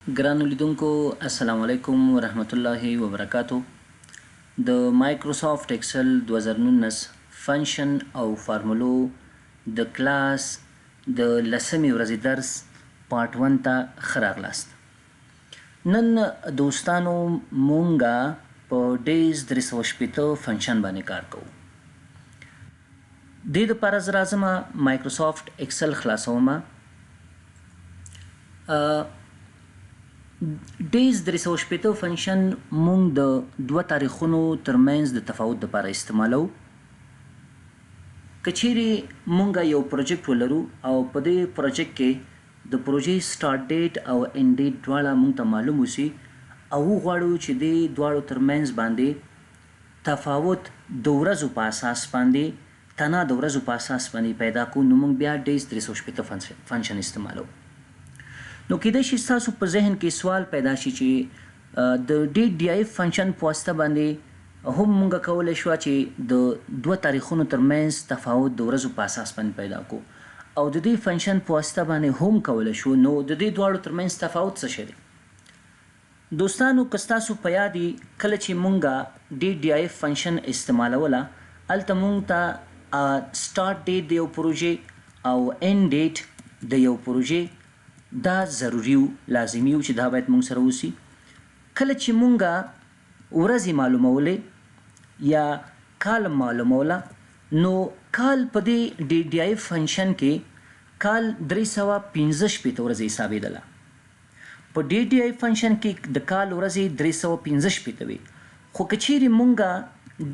ګرانو لیدونکو السلام علیکم ورحمت الله وبرکاتو د مایکروسافت ایکسل 2019 فنکشن او فارمولو د کلاس د لسمې ورځې درس پارت 1 ته ښه راغلاست. نن دوستانو مونږه په ډیز 360 فنکشن باندې کار کوو. دې دپاره زه راځم مایکروسافت ایکسل خلاصوم. ډیز 360 فنکشن مونږ د دوه تاریخونو ترمنځ د تفاوت لپاره استعمالو. که چیرې مونږ یو پروجیکټ ولرو او په دې پروجیکټ کې د پروژې سټارټ ډیټ او اینډ ډیټ دواړه مونږ ته معلوم وسی او غواړو چې د دواړو ترمنځ باندې تفاوت د ورځو په اساس باندې تنه د ورځو په اساس باندې پیدا کوو، نو مونږ بیا ډیز 360 فنکشن استعمالو. نو کېدای شي ستاسو په ذهن کې سوال پیدا شي چې د ډیټ ډي آی فنکشن په واسطه باندې هم مونږ کولی شو چې د دوه تاریخونو ترمنځ تفاوت د ورځو په اساس باندې پیدا کو او د دې فنکشن په واسطه باندې هم کولی شو. نو د دې دواړو ترمنځ تفاوت څه شی دی؟ دوستانو که ستاسو په یاد وي کله چې مونږ ډیټ ډي آی فنکشن استعمالوله هلته مونږ ته سټارټ ډیټ د یو پروژې او اینډ ډیټ د یو پروژې دا ضروري لازمي و چې دا باید مونږ سره وسی. کله چې مونږه ورځې معلومولې یا کال معلوموله نو کال په دې ډي ډي آی فنکشن کې کال 315 ورځې حسابېدله. په ډي ډي آی فنکشن کې د کال ورځې 315 وي، خو که چیرې مونږه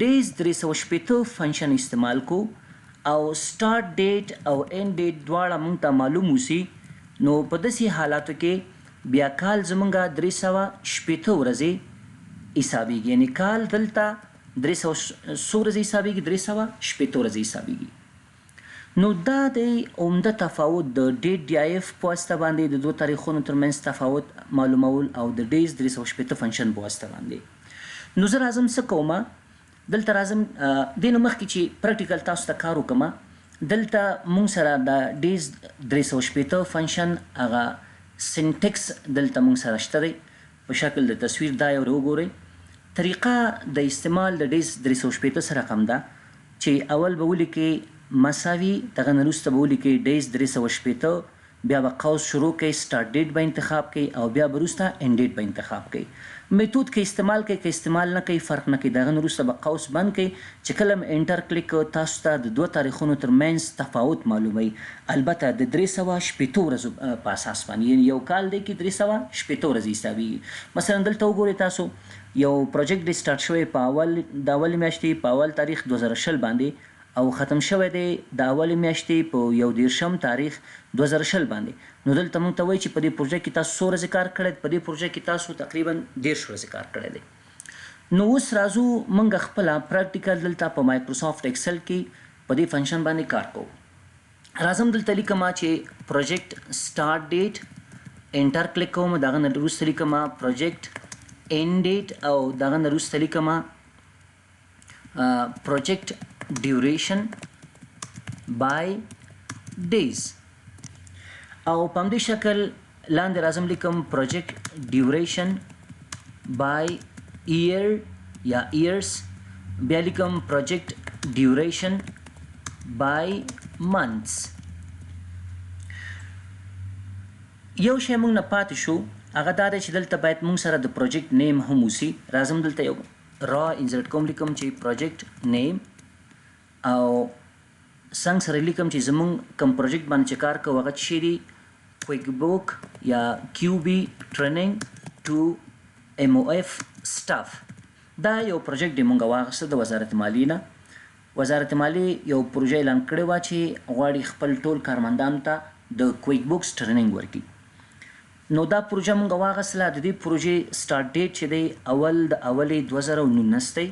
ډیز 360 فنکشن استعمال کو او سټارټ ډیټ او اینډ ډیټ دواړه مونږ ته معلوم وسی نو په داسې حالاتو کې بیا کال زمونږه 360 ورځې حسابېږي، یعنی کال دلته 300 ورځې حسابېږي، 360 ورځې حسابېږي. نو دا د عمده تفاوت د ډیټ ډي آی اف په واسطه باندې د دوه تاریخونو ترمنځ تفاوت معلومول او د ډیز 360 فنکشن په واسطه باندې. نو زه راځم څه کومه دلته راځم دې نه مخکې چې پریکټیکل تاسو ته کار وکړم. دلته مونږ سره د ډیز 360 فنکشن هغه سینټکس دلته مونږ سره شته دی په شکل د تصویر. دا یو وګورئ. طریقه د استعمال د ډیز 360 سره کوم ده چې اول به ولیکئ مساوي، دغه نه وروسته به ولیکئ ډیز 360، بیا به قوس شروع کړئ، سټارټ ډیټ به انتخاب کړئ او بیا به وروسته اینډ ډیټ به انتخاب کړئ. میتود کې استعمال کړئ که استعمال نه کوئ فرق نه کوي. دغه نه وروسته به قوس بند کړئ چې کله م انټر کلیک تاسو ته د دوه تاریخونو ترمنځ تفاوت معلوموي، البته د 360 ورځو په اساس باندې، یعنې یو کال دی کې 360 ورځې حسابېږي. مثلا دلته وګورئ تاسو یو پروجیکټ دی سټارټ شوی په د اولې میاشتې په اول تاریخ 2020 باندې او ختم شوی دی د اولې میاشتې په 1 تاریخ 2020 باندې. نو دلته مونږ ته وایي چې په دې پروژه کې تاسو 100 ورځې کار کړی، په دې پروژه کې تاسو تقریبا 10 ورځې کار کړی دی. نو اوس راځو مونږ خپله پریکټیکل دلته په مایکروسافت ایکسل کې په دې فنکشن باندې کار کوو. راځم دلته لیکم چې پروجیکټ سټارټ ډیټ انټر کلیک کوم، دغه نه وروسته لیکم پروجیکټ اینډ ډیټ او دغه نه وروسته لیکم پروجیکټ ډیوریشن بای ډیز او په همدې شکل لاندې راځم لیکم پروجیکټ ډیوریشن بای ایئر یا ایئرس، بیا لیکم پروجیکټ ډیوریشن بای منثس. یو شی موږ نه پاتې شو هغه دا دی چې دلته باید موږ سره د پروجیکټ نیم هم وسی. راځم دلته یو را انسرټ کوم، لیکم چې پروجیکټ نیم او څنګه سره لیکم چې زمونږ کوم پروجیکټ باندې چې کار کوو هغه څه شی دی، کویک بوک یا کیو بي ټریننګ ټو ایم او اف سټاف. دا یو پروجیکټ دی مونږ واخیسته د وزارت مالیې نه. وزارت مالیې یو پروژه اعلان کړې وه چې غواړي خپل ټول کارمندانو ته د کویک بوکس ټریننګ ورکړي. نو دا پروژه مونږ واخیستله. د دې پروژې سټارټ ډیټ چې دی اول د اولې 2019 دی.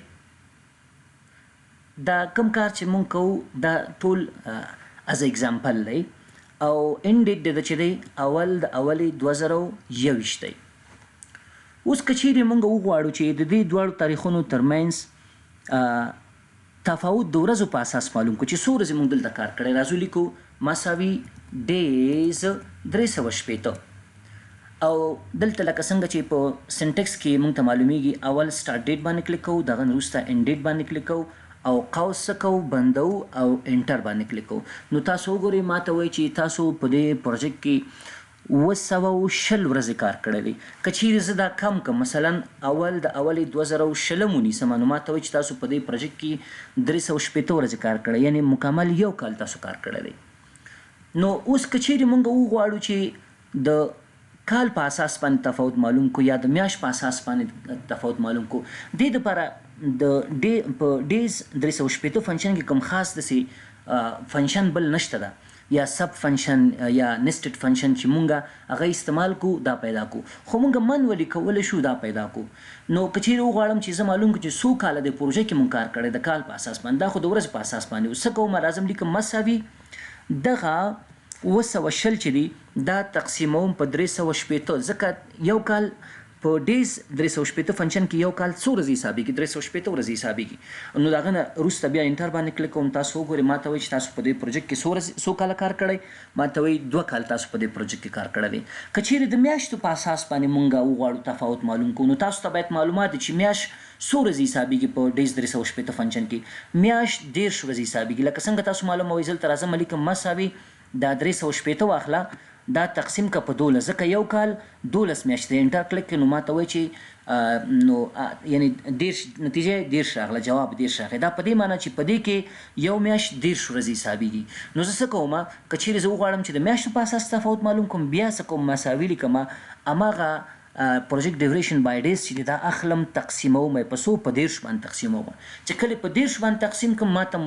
دا کوم کار چې مونږ کوو دا ټول از اگزامپل دی او اینډ ډیټ د چې دی اول د اولې 2021 دی. اوس که چیرې مونږ وغواړو چې د دې دواړو تاریخونو ترمنځ تفاوت د ورځو په اساس معلوم کړو چې څو ورځې مونږ دلته کار کړی، راځو لیکو مساوي ډیز 360 او دلته لکه څنګه چې په سنټکس کې موږ ته معلومیږي اول سٹارټ ډیټ باندې کلیک کوو، دغه نه وروسته انډ ډیټ باندې کلیک کوو او قوس څه کوو بندو او انټر باندې کلیک کوو. نو تاسو وګورئ ماته وایي چې تاسو په دې پروجیکټ کې 220 ورځې کار کړی دی. که چیرې زه دا کم کړم مثلا اول د اولې 2020 ونیسم نو ماته وایي چې تاسو په دې پروجیکټ کې 360 ورځې کار کړی، یعنی مکمل یو کال تاسو کار کړی دی. نو اوس که چیرې موږ وغواړو چې د کال په اساس باندې تفاوت معلوم کو یا د میاشت په اساس باندې تفاوت معلوم کو، دې دپاره د په ډیز 360 فنکشن کې کوم خاص داسې فنکشن بل نشته ده یا سب فنکشن یا نسټډ فنکشن چې مونږ هغه استعمال کو دا پیدا کو، خو مونږ منولی کولی شو دا پیدا کو. نو که چیرې وغواړم چې زه معلوم کړم چې څو کاله د پروژې کې مونږ کار کړی د کال په اساس باندې، دا خو د ورځې په اساس باندې څه کوم لازم لیکم مساوي دغه 220 چې دی دا تقسیموم په 360 ځکه یو کال په ډیز 360 فنکشن کې یو کال څو ورځې حسابېږي 360 ورځې حسابېږي. نو د هغه نه وروسته بیا انټر باندې کلیک کوم. تاسو وګورئ ماته وایي چې تاسو په دې پروجیکټ کې څو کاله کار کړی، ماته وایي 2 کال تاسو په دې پروجیکټ کې کار کړی دی. که چیرې د میاشتو په اساس باندې مونږ وغواړو تفاوت معلوم کړو نو تاسو ته باید معلومات چې میاشت څو ورځې حسابېږي په ډیز 360 فنکشن کې. میاشت 10 ورځې حسابېږي. لکه څنګه تاسو معلومه وایي دلته راځم لیکم مساوي دا 360 واخله دا تقسیم که په 12 ځکه یو کال 12 میاشتې انټر کلیک کړئ نو ماته وایي چې نو یعنی 10 نتیجه 10 راغله، جواب 10 راغی. دا په دې معنی چې په دې کې یو میاشت 10 ورځې حسابېږي. نو زه څه کوم که چیرې زه وغواړم چې د میاشتو په اساس تفاوت معلوم کوم بیا څه کوم مساوي لیکم هماغه پروجیکټ ډیوریشن بای ډیز چې دا اخلم تقسیموم په څو په 10 باندې تقسیموم چې کله په 10 باندې تقسیم کوم ماته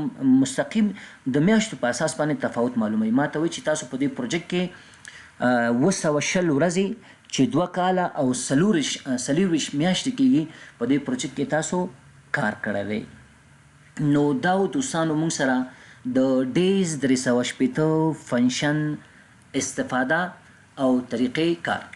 مستقیم د میاشتو په اساس باندې تفاوت معلوموي. ماته وایي چې تاسو په دې پروجیکټ کې 220 ورځې چې 2 کاله او 24 میاشتې کېږي په دې پروجیکټ کې تاسو کار کړی دی. نو دا دوستانو موږ سره د ډیز 360 فنکشن استفاده او طریقې کار